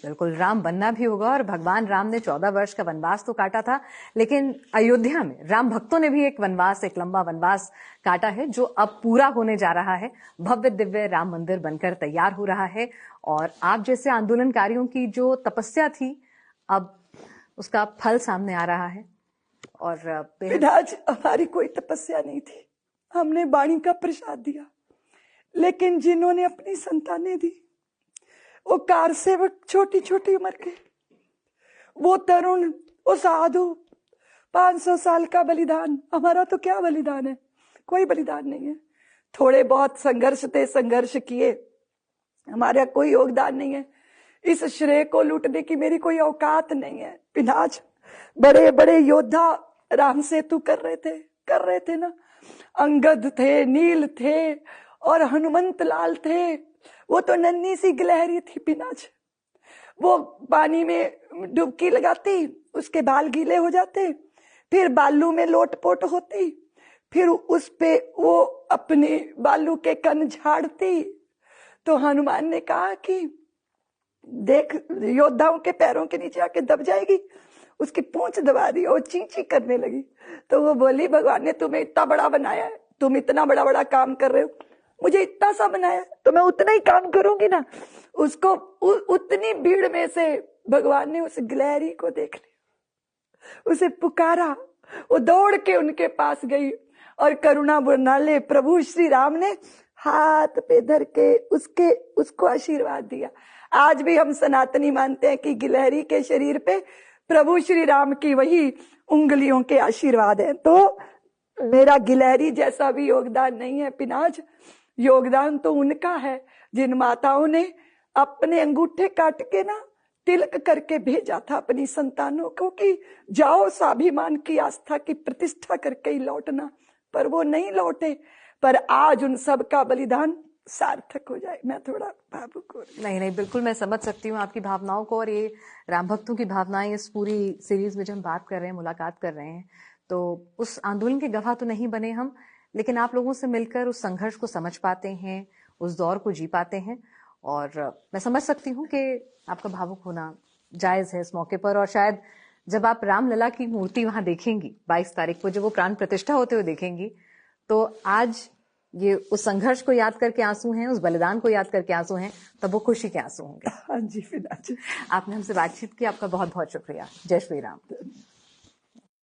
बिल्कुल, राम बनना भी होगा। और भगवान राम ने 14 वर्ष का वनवास तो काटा था, लेकिन अयोध्या में राम भक्तों ने भी एक वनवास, एक लंबा वनवास काटा है, जो अब पूरा होने जा रहा है। भव्य दिव्य राम मंदिर बनकर तैयार हो रहा है और आप जैसे आंदोलनकारियों की जो तपस्या थी, अब उसका फल सामने आ रहा है। और आज हमारी कोई तपस्या नहीं थी, हमने वाणी का प्रसाद दिया, लेकिन जिन्होंने अपनी संतानें दी, वो कार सेवक छोटी छोटी उम्र के, वो तरुण, वो साधु, 500 साल का बलिदान। हमारा तो क्या बलिदान है, कोई बलिदान नहीं है। थोड़े बहुत संघर्ष थे, संघर्ष किए, हमारा कोई योगदान नहीं है। इस श्रेय को लूटने की मेरी कोई औकात नहीं है। पिनाज बड़े बड़े योद्धा राम सेतु कर रहे थे ना। अंगद थे, नील थे और हनुमंत लाल थे। वो तो नन्ही सी गिलहरी थी पिनाज, वो पानी में डुबकी लगाती, उसके बाल गीले हो जाते, फिर बालू में लोटपोट होती, फिर उस पे वो अपने बालू के कण झाड़ती। तो हनुमान ने कहा कि देख, योद्धाओं के पैरों के नीचे आके दब जाएगी। उसकी पूंछ दबा दी और चींची करने लगी। तो वो बोली, भगवान ने तुम्हें इतना बड़ा बनाया है, तुम इतना बड़ा बड़ा काम कर रहे हो, मुझे इतना सा बनाया तो मैं उतना ही काम करूंगी ना। उसको उतनी भीड़ में से भगवान ने उस गिलहरी को देख लिया, उसे पुकारा, वो दौड़ के उनके पास गई और करुणा बरनाले प्रभु श्री राम ने हाथ पे धर के उसको आशीर्वाद दिया। आज भी हम सनातनी मानते हैं कि गिलहरी के शरीर पे प्रभु श्री राम की वही उंगलियों के आशीर्वाद है। तो मेरा गिलहरी जैसा भी योगदान नहीं है पिनाज, योगदान तो उनका है जिन माताओं ने अपने अंगूठे काट के ना तिलक करके भेजा था अपनी संतानों को कि जाओ स्वाभिमान की आस्था की प्रतिष्ठा करके ही लौटना, पर वो नहीं लौटे। पर आज उन सब का बलिदान सार्थक हो जाए। मैं थोड़ा भावुक हो रही। नहीं, बिल्कुल मैं समझ सकती हूँ आपकी भावनाओं को। और ये राम भक्तों की भावनाएं इस पूरी सीरीज में जब हम बात कर रहे हैं, मुलाकात कर रहे हैं, तो उस आंदोलन के गवाह तो नहीं बने हम, लेकिन आप लोगों से मिलकर उस संघर्ष को समझ पाते हैं, उस दौर को जी पाते हैं। और मैं समझ सकती हूँ कि आपका भावुक होना जायज है इस मौके पर। और शायद जब आप रामलला की मूर्ति वहां देखेंगी 22 तारीख को, जब वो प्राण प्रतिष्ठा होते हुए देखेंगी, तो आज ये उस संघर्ष को याद करके आंसू हैं, उस बलिदान को याद करके आंसू हैं, तब वो खुशी के आंसू होंगे। हाँ जी, फिर आपने हमसे बातचीत की, आपका बहुत बहुत शुक्रिया। जय श्री राम।